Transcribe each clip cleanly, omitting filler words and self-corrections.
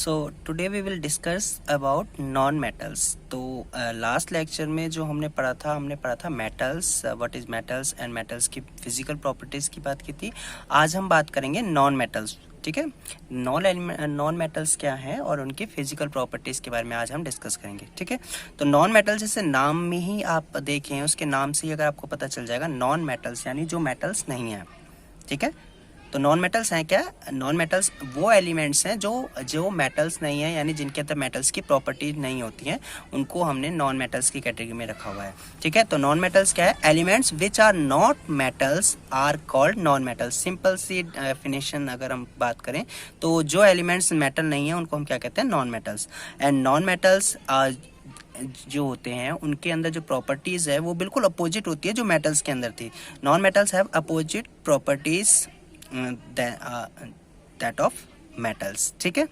So today we will discuss about non metals. तो last lecture में जो हमने पढ़ा था metals, what is metals and metals की फिजिकल प्रॉपर्टीज़ की बात की थी। आज हम बात करेंगे नॉन मेटल्स, ठीक है। नॉन मेटल्स क्या हैं और उनकी फिजिकल प्रॉपर्टीज़ के बारे में आज हम डिस्कस करेंगे, ठीक है। तो नॉन मेटल्स जैसे नाम में ही आप देखें, उसके नाम से ही अगर आपको पता चल जाएगा नॉन मेटल्स यानी जो मेटल्स नहीं हैं, ठीक है। तो नॉन मेटल्स हैं क्या? नॉन मेटल्स वो एलिमेंट्स हैं जो मेटल्स नहीं है, यानी जिनके अंदर मेटल्स की प्रॉपर्टी नहीं होती हैं, उनको हमने नॉन मेटल्स की कैटेगरी में रखा हुआ है, ठीक है। तो नॉन मेटल्स क्या है? Elements which are not metals are called non metals. Simple सी डेफिनेशन अगर हम बात करें तो जो एलिमेंट्स मेटल नहीं है उनको हम क्या कहते हैं? Non metals. And non metals जो होते हैं उनके अंदर जो प्रॉपर्टीज़ है वो बिल्कुल अपोजिट होती है जो मेटल्स के अंदर थी। Non metals have opposite properties that of metals, ठीक है।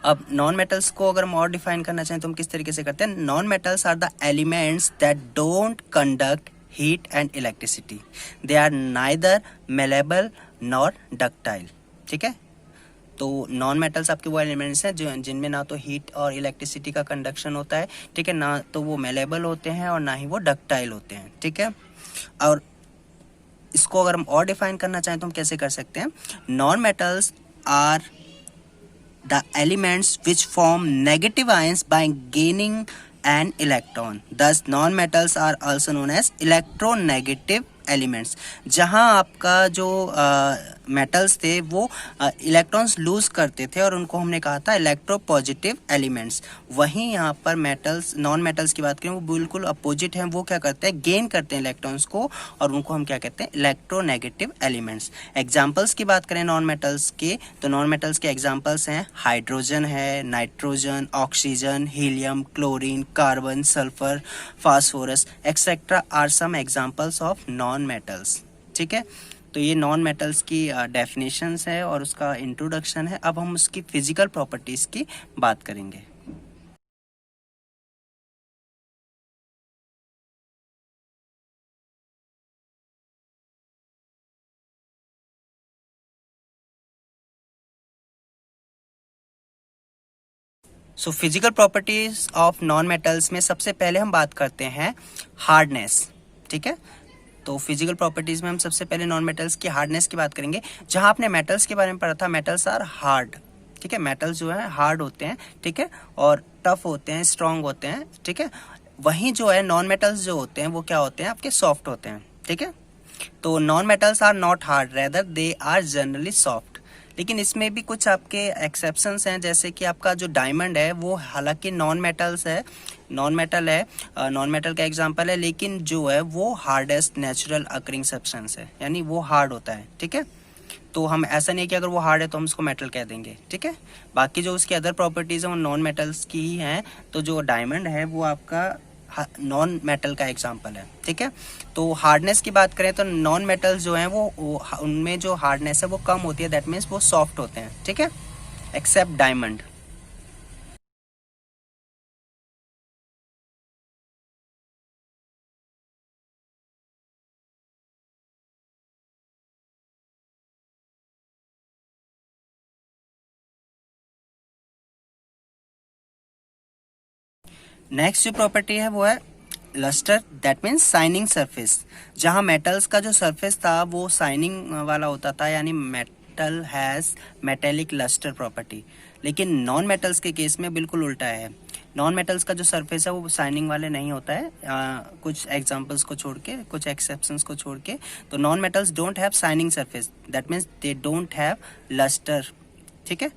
अब नॉन मेटल्स को अगर हम और डिफाइन करना चाहें तो हम किस तरीके से करते हैं? Non metals are the elements that don't conduct heat and electricity, they are neither malleable nor ductile, ठीक है। तो नॉन मेटल्स आपके वो एलिमेंट्स हैं जो जिनमें ना तो हीट और इलेक्ट्रिसिटी का कंडक्शन होता है, ठीक है, ना तो वो मेलेबल होते हैं और ना ही वो डक्टाइल होते हैं, ठीक है। और इसको अगर हम और डिफाइन करना चाहें तो हम कैसे कर सकते हैं? Non metals are the elements which form negative ions by gaining an electron, thus non metals are also known as electronegative elements. जहां आपका जो मेटल्स थे वो इलेक्ट्रॉन्स लूज करते थे और उनको हमने कहा था इलेक्ट्रोपॉजिटिव एलिमेंट्स। वहीं यहाँ पर मेटल्स, नॉन मेटल्स की बात करें, वो बिल्कुल अपोजिट हैं। वो क्या करते हैं? गेन करते हैं इलेक्ट्रॉन्स को और उनको हम क्या कहते हैं? Electronegative elements. एग्जाम्पल्स की बात करें नॉन मेटल्स के, तो नॉन मेटल्स के एग्जाम्पल्स हैं हाइड्रोजन है, nitrogen, oxygen, helium, chlorine, carbon, sulphur, phosphorus etcetera are some examples of non metals, ठीक है। तो ये नॉन मेटल्स की डेफिनेशंस है और उसका इंट्रोडक्शन है। अब हम उसकी फिजिकल प्रॉपर्टीज की बात करेंगे। So physical properties of non metals में सबसे पहले हम बात करते हैं हार्डनेस, ठीक है। तो फिजिकल प्रॉपर्टीज में हम सबसे पहले नॉन मेटल्स की हार्डनेस की बात करेंगे। जहां आपने मेटल्स के बारे में पढ़ा था, मेटल्स आर हार्ड, ठीक है। मेटल्स जो है हार्ड होते हैं, ठीक है, और टफ होते हैं, स्ट्रांग होते हैं, ठीक है। वहीं जो है नॉन मेटल्स जो होते हैं वो क्या होते हैं? आपके सॉफ्ट होते हैं, ठीक है। तो non metals are not hard, rather they are generally soft. लेकिन इसमें भी कुछ आपके एक्सेप्शंस हैं, जैसे कि आपका जो डायमंड है वो हालांकि नॉन मेटल्स है, नॉन मेटल है, नॉन मेटल का एग्जांपल है, लेकिन जो है वो हार्डेस्ट नेचुरल अकरिंग सब्सटेंस है, यानी वो हार्ड होता है, ठीक है। तो हम ऐसा नहीं है कि अगर वो हार्ड है तो हम उसको मेटल कह देंगे, ठीक है। बाकी जो उसकी अदर प्रॉपर्टीज हैं वो नॉन मेटल्स की ही हैं। तो जो डायमंड है वो आपका नॉन मेटल का एग्जांपल है, ठीक है। तो हार्डनेस की बात करें तो नॉन मेटल्स जो हैं वो उनमें जो हार्डनेस है वो कम होती है, दैट मीन्स वो सॉफ्ट होते हैं, ठीक है, एक्सेप्ट डायमंड। नेक्स्ट जो प्रॉपर्टी है वो है lustre, that means shining surface. जहां मेटल्स का जो सरफेस था वो शाइनिंग वाला होता था, यानी metal has metallic lustre property. लेकिन नॉन मेटल्स के केस में बिल्कुल उल्टा है। नॉन मेटल्स का जो सरफेस है वो शाइनिंग वाले नहीं होता है, कुछ एग्जांपल्स को छोड़ के, कुछ एक्सेप्शंस को छोड़ के। तो non metals don't have shining surface, that means they don't have lustre, ठीक है।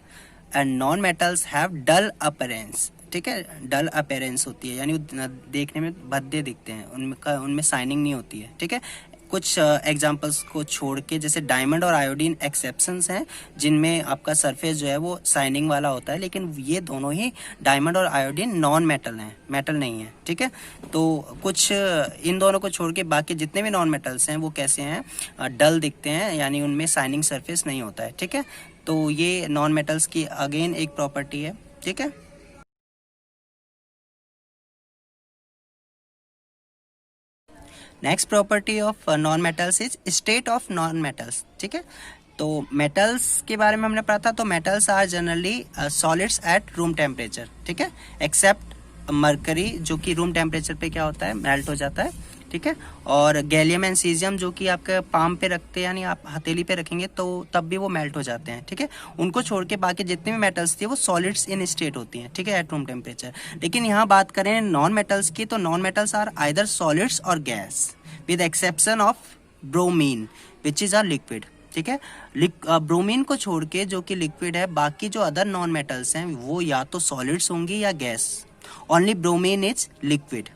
And non metals have dull appearance, ठीक है, डल अपीयरेंस होती है, यानी देखने में भद्दे दिखते हैं, उनमें शाइनिंग नहीं होती है, ठीक है। कुछ एग्जांपल्स को छोड़ के, जैसे डायमंड और आयोडीन एक्सेप्शंस हैं जिनमें आपका सरफेस जो है वो शाइनिंग वाला होता है, लेकिन ये दोनों ही डायमंड और आयोडीन नॉन मेटल हैं, मेटल नहीं है, ठीक है। तो कुछ इन दोनों को छोड़ के बाकी जितने भी नॉन मेटल्स हैं वो कैसे हैं? डल दिखते हैं, यानी उनमें शाइनिंग सरफेस नहीं होता है, ठीक है। तो ये नॉन मेटल्स की अगेन एक प्रॉपर्टी है, ठीक है। Next property of non metals is state of non metals, ठीक है। तो मेटल्स के बारे में हमने पढ़ा था, तो metals are generally solids at room temperature, ठीक है, एक्सेप्ट मरकरी जो कि रूम टेम्परेचर पे क्या होता है, मेल्ट हो जाता है, ठीक है। और गैलियम एंड सीजियम जो कि आपके पाम पे रखते हैं, यानी आप हथेली पे रखेंगे तो तब भी वो मेल्ट हो जाते हैं, ठीक है। उनको छोड़ के बाकी जितने भी मेटल्स थी वो सॉलिड्स इन स्टेट होती हैं, ठीक है, एट रूम टेम्परेचर। लेकिन यहाँ बात करें नॉन मेटल्स की, तो non metals are either solids और gas, with exception of bromine which is a liquid, ठीक है। ब्रोमीन को छोड़ के जो कि लिक्विड है, बाकी जो अदर नॉन मेटल्स हैं वो या तो सॉलिड्स होंगी या gas. Only bromine is liquid,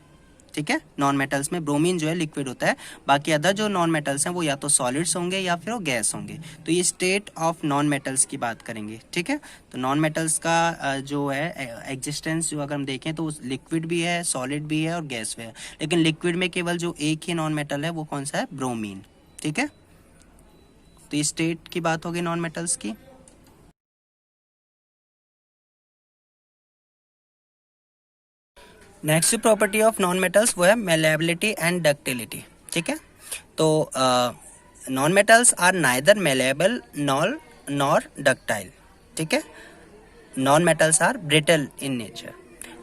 ठीक है। नॉन मेटल्स में ब्रोमीन जो है लिक्विड होता है, बाकी अदर जो नॉन मेटल्स हैं वो या तो सॉलिड्स होंगे या फिर वो गैस होंगे। तो ये स्टेट ऑफ नॉन मेटल्स की बात करेंगे, ठीक है। तो नॉन मेटल्स का जो है एग्जिस्टेंस जो अगर हम देखें तो लिक्विड भी है, सॉलिड भी है और गैस भी है। लेकिन लिक्विड में केवल जो एक ही नॉन मेटल है वो कौन सा है, ब्रोमीन, ठीक है। तो ये स्टेट की बात होगी नॉन मेटल्स की। Next property of non metals वो है मेलेबिलिटी एंड डक्टिलिटी, ठीक है। तो non metals are neither malleable nor ductile, ठीक है। Non metals are brittle in nature.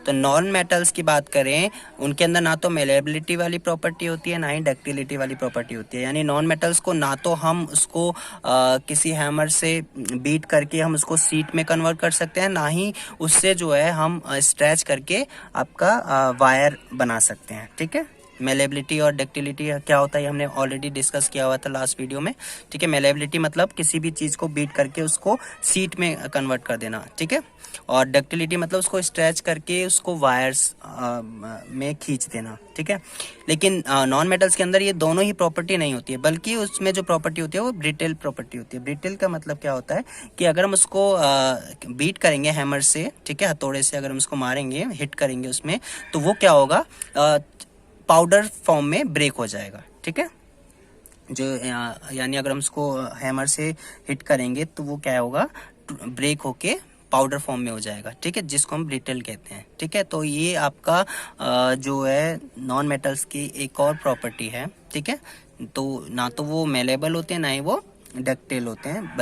तो नॉन मेटल्स की बात करें, उनके अंदर ना तो मेलेबिलिटी वाली प्रॉपर्टी होती है, ना ही डक्टिलिटी वाली प्रॉपर्टी होती है। यानी नॉन मेटल्स को ना तो हम उसको किसी हैमर से बीट करके हम उसको सीट में कन्वर्ट कर सकते हैं, ना ही उससे जो है हम स्ट्रेच करके आपका वायर बना सकते हैं, ठीक है। मेलेबिलिटी और डक्टिलिटी क्या होता है हमने ऑलरेडी डिस्कस किया हुआ था लास्ट वीडियो में, ठीक है। मेलेबिलिटी मतलब किसी भी चीज़ को बीट करके उसको सीट में कन्वर्ट कर देना, ठीक है। और डक्टिलिटी मतलब उसको स्ट्रेच करके उसको वायर्स में खींच देना, ठीक है। लेकिन नॉन मेटल्स के अंदर ये दोनों ही प्रॉपर्टी नहीं होती है, बल्कि उसमें जो प्रॉपर्टी होती है वो ब्रिटल प्रॉपर्टी होती है। ब्रिटल का मतलब क्या होता है कि अगर हम उसको बीट करेंगे हैमर से, ठीक है, हथौड़े से अगर हम उसको मारेंगे, हिट करेंगे उसमें, तो वो क्या होगा, पाउडर फॉर्म में ब्रेक हो जाएगा, ठीक है। जो यानी अगर हम उसको हैमर से हिट करेंगे तो वो क्या होगा, ब्रेक होके पाउडर फॉर्म में हो जाएगा, ठीक है, जिसको हम ब्रिटल कहते हैं, ठीक है। तो ये आपका जो है नॉन मेटल्स की एक और प्रॉपर्टी है, ठीक है। तो ना तो वो मेलेबल होते हैं, ना ही वो डक्टाइल होते हैं,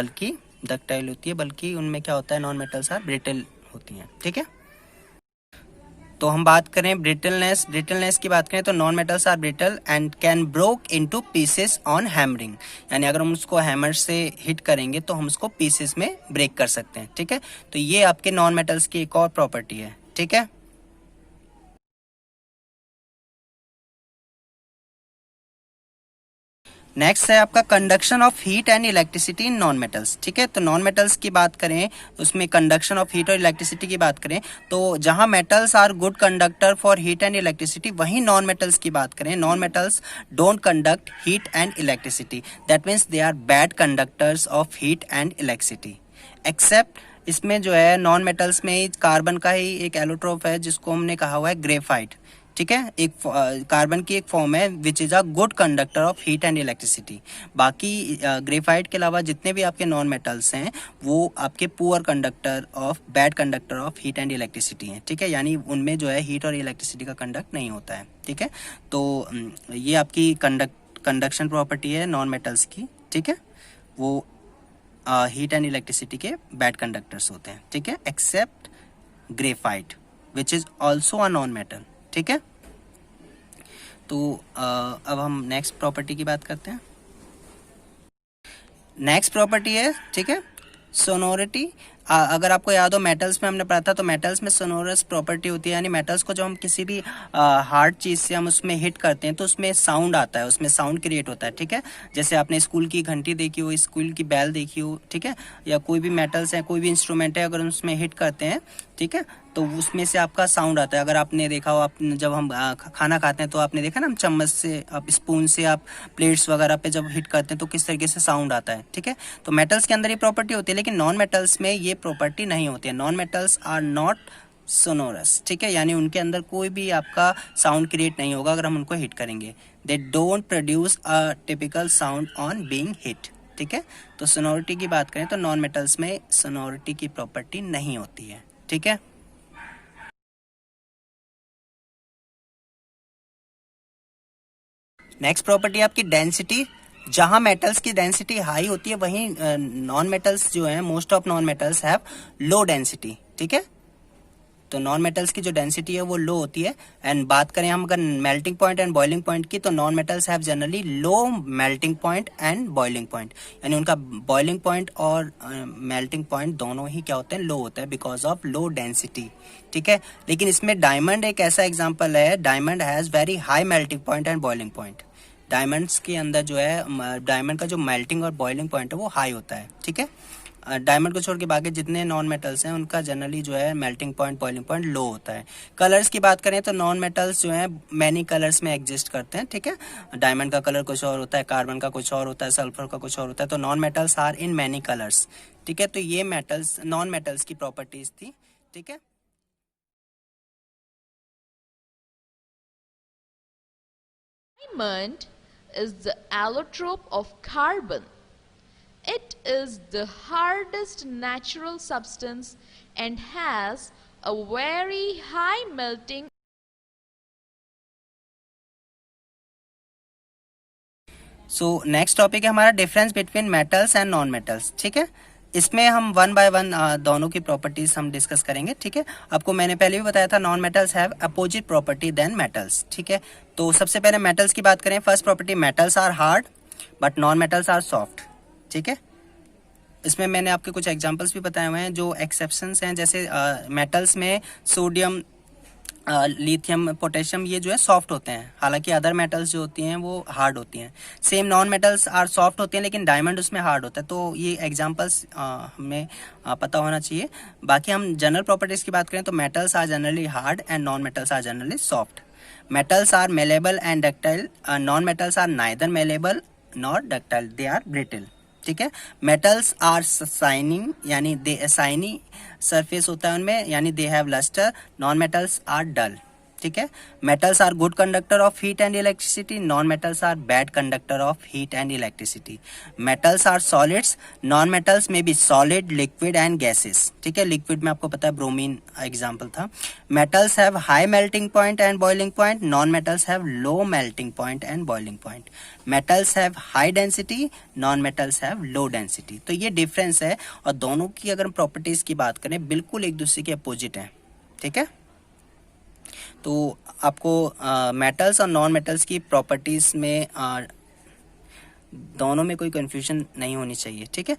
बल्कि उनमें क्या होता है, नॉन मेटल्स आर ब्रिटल होती हैं, ठीक है। तो हम बात करें ब्रिटलनेस की बात करें तो non metals are brittle and can broke into pieces on hammering. यानी अगर हम उसको हैमर से हिट करेंगे तो हम उसको पीसेस में ब्रेक कर सकते हैं, ठीक है। तो ये आपके नॉन मेटल्स की एक और प्रॉपर्टी है, ठीक है। नेक्स्ट है आपका conduction of heat and electricity in non metals, ठीक है। तो नॉन मेटल्स की बात करें, उसमें कंडक्शन ऑफ हीट और इलेक्ट्रिसिटी की बात करें, तो जहां metals are good conductor for heat and electricity, वहीं नॉन मेटल्स की बात करें, non metals don't conduct heat and electricity, that means they are bad conductors of heat and electricity. Except इसमें जो है नॉन मेटल्स में कार्बन का ही एक एलोट्रोप है जिसको हमने कहा हुआ है ग्रेफाइट, ठीक है। एक कार्बन की एक फॉर्म है विच is a good conductor of heat and electricity. बाकी ग्रेफाइट के अलावा जितने भी आपके नॉन मेटल्स हैं वो आपके poor conductor of bad conductor of heat and electricity हैं, ठीक है। यानी उनमें जो है हीट और इलेक्ट्रिसिटी का कंडक्ट नहीं होता है, ठीक है। तो ये आपकी कंडक्शन प्रॉपर्टी है नॉन मेटल्स की, ठीक है। वो हीट एंड इलेक्ट्रिसिटी के बैड कंडक्टर्स होते हैं, ठीक है, except graphite which is also a non metal, ठीक है। तो अब हम नेक्स्ट प्रॉपर्टी की बात करते हैं। नेक्स्ट प्रॉपर्टी है, ठीक है, सोनोरिटी। अगर आपको याद हो मेटल्स में हमने पढ़ा था, तो मेटल्स में सोनोरस प्रॉपर्टी होती है, यानी मेटल्स को जब हम किसी भी हार्ड चीज से हम उसमें हिट करते हैं तो उसमें साउंड आता है, उसमें साउंड क्रिएट होता है, ठीक है। जैसे आपने स्कूल की घंटी देखी हो, स्कूल की बेल देखी हो, ठीक है, या कोई भी मेटल्स है, कोई भी इंस्ट्रूमेंट है, अगर हम उसमें हिट करते हैं, ठीक है, तो उसमें से आपका साउंड आता है। अगर आपने देखा हो, आप जब हम खाना खाते हैं तो आपने देखा ना, हम चम्मच से, आप स्पून से आप प्लेट्स वगैरह पे जब हिट करते हैं तो किस तरीके से साउंड आता है, ठीक है। तो मेटल्स के अंदर ये प्रॉपर्टी होती है, लेकिन नॉन मेटल्स में ये प्रॉपर्टी नहीं होती है। Non metals are not sonorous, ठीक है, यानी उनके अंदर कोई भी आपका साउंड क्रिएट नहीं होगा अगर हम उनको हिट करेंगे। They don't produce a typical sound on being hit, ठीक है। तो सोनोरिटी की बात करें तो नॉन मेटल्स में सोनोरिटी की प्रॉपर्टी नहीं होती है, ठीक है। नेक्स्ट प्रॉपर्टी आपकी डेंसिटी जहां मेटल्स की डेंसिटी हाई होती है वहीं नॉन मेटल्स जो है, most of non metals have low density, ठीक है। तो नॉन मेटल्स की जो डेंसिटी है वो लो होती है। एंड बात करें हम अगर melting point and boiling point की, तो non metals have generally low melting point and boiling point, यानी उनका बॉइलिंग पॉइंट और मेल्टिंग पॉइंट दोनों ही क्या होते हैं, लो होता है बिकॉज ऑफ लो डेंसिटी, ठीक है। लेकिन इसमें डायमंड एक ऐसा एग्जाम्पल है, diamond has very high melting point and boiling point. Diamonds के अंदर जो है, डायमंड का जो मेल्टिंग और बॉइलिंग पॉइंट है वो हाई होता है, ठीक है। डायमंड को छोड़ के बाकी जितने नॉन मेटल्स हैं उनका जनरली जो है मेल्टिंग पॉइंट बॉइलिंग पॉइंट लो होता है। कलर्स की बात करें तो नॉन मेटल्स जो है मैनी कलर्स में एग्जिस्ट करते हैं, ठीक है। डायमंड का कलर कुछ और होता है, कार्बन का कुछ और होता है, सल्फर का कुछ और होता है। तो non metals are in many colours, ठीक है। तो ये मेटल्स नॉन मेटल्स की प्रॉपर्टीज थी, ठीक है। Diamond is the allotrope of carbon. It is the hardest natural substance and has a very high melting. So next topic है हमारा difference between metals and non metals, ठीक है। इसमें हम वन बाय वन दोनों की प्रॉपर्टीज हम discuss करेंगे, ठीक है। आपको मैंने पहले भी बताया था non metals have opposite property than metals, ठीक है। तो सबसे पहले मेटल्स की बात करें, first property, metals are hard but non metals are soft, ठीक है। इसमें मैंने आपके कुछ एग्जांपल्स भी बताए हुए हैं जो एक्सेप्शंस हैं, जैसे मेटल्स में सोडियम, लिथियम, पोटेशियम, ये जो है सॉफ्ट होते हैं, हालांकि अदर मेटल्स जो होती हैं वो हार्ड होती हैं। Same non metals are soft होते हैं लेकिन डायमंड उसमें हार्ड होता है। तो ये एग्जांपल्स हमें पता होना चाहिए। बाकी हम जनरल प्रॉपर्टीज की बात करें तो metals are generally hard and non metals are generally soft. Metals are malleable and ductile, non metals are neither malleable nor ductile, they are brittle, ठीक है। मेटल्स आर शाइनिंग, यानी दे शाइनी सरफेस होता है उनमें, यानी they have lustre. Non metals are dull, ठीक है। Metals are good conductor of heat and electricity, non metals are bad conductor of heat and electricity. Metals are solids, non metals में be solid, liquid and gases, ठीक है। Liquid में आपको पता है bromine example था। Metals have high melting point and boiling point, non metals have low melting point and boiling point. Metals have high density, non metals have low density. तो ये difference है, और दोनों की अगर प्रॉपर्टीज की बात करें बिल्कुल एक दूसरे के अपोजिट है, ठीक है। तो आपको मेटल्स और नॉन मेटल्स की प्रॉपर्टीज में दोनों में कोई कंफ्यूजन नहीं होनी चाहिए, ठीक है।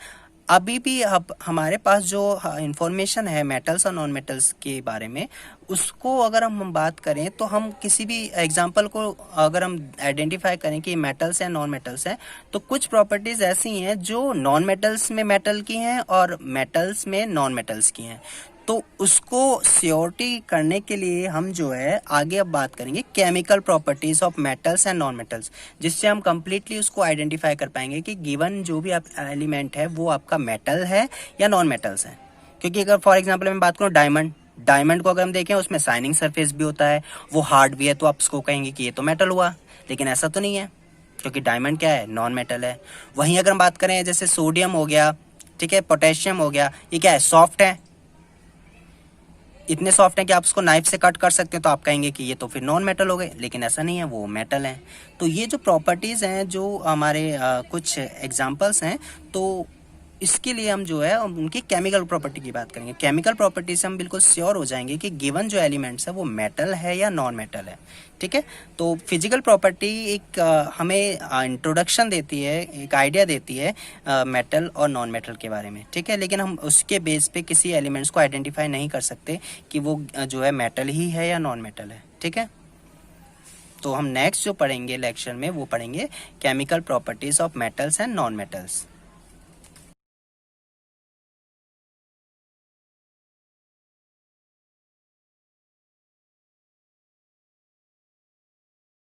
अभी भी अब हमारे पास जो इंफॉर्मेशन है मेटल्स और नॉन मेटल्स के बारे में, उसको अगर हम बात करें तो हम किसी भी एग्जांपल को अगर हम आइडेंटिफाई करें कि मेटल्स या नॉन मेटल्स है, तो कुछ प्रॉपर्टीज ऐसी हैं जो नॉन मेटल्स में मेटल की हैं और मेटल्स में नॉन मेटल्स की हैं। तो उसको श्योरिटी करने के लिए हम जो है आगे अब बात करेंगे chemical properties of metals and non metals, जिससे हम कंप्लीटली उसको आइडेंटिफाई कर पाएंगे कि गिवन जो भी आप एलिमेंट है वो आपका मेटल है या नॉन मेटल्स है। क्योंकि अगर फॉर एग्जांपल मैं बात करूँ डायमंड को अगर हम देखें उसमें शाइनिंग सरफेस भी होता है, वो हार्ड भी है, तो आप उसको कहेंगे कि ये तो मेटल हुआ, लेकिन ऐसा तो नहीं है क्योंकि डायमंड क्या है, नॉन मेटल है। वहीं अगर हम बात करें जैसे सोडियम हो गया, ठीक है, पोटेशियम हो गया, ये क्या है, सॉफ्ट है, इतने सॉफ्ट हैं कि आप उसको नाइफ से कट कर सकते हैं, तो आप कहेंगे कि ये तो फिर नॉन मेटल हो गए, लेकिन ऐसा नहीं है, वो मेटल हैं। तो ये जो प्रॉपर्टीज़ हैं, जो हमारे कुछ एग्जांपल्स हैं, तो इसके लिए हम जो है उनकी केमिकल प्रॉपर्टी की बात करेंगे। केमिकल प्रॉपर्टी से हम बिल्कुल श्योर हो जाएंगे कि गिवन जो एलिमेंट्स है वो मेटल है या नॉन मेटल है, ठीक है। तो फिजिकल प्रॉपर्टी एक हमें इंट्रोडक्शन देती है, एक आइडिया देती है मेटल और नॉन मेटल के बारे में, ठीक है। लेकिन हम उसके बेस पे किसी एलिमेंट्स को आइडेंटिफाई नहीं कर सकते कि वो जो है मेटल ही है या नॉन मेटल है, ठीक है। तो हम नेक्स्ट जो पढ़ेंगे लेक्चर में वो पढ़ेंगे chemical properties of metals and non metals.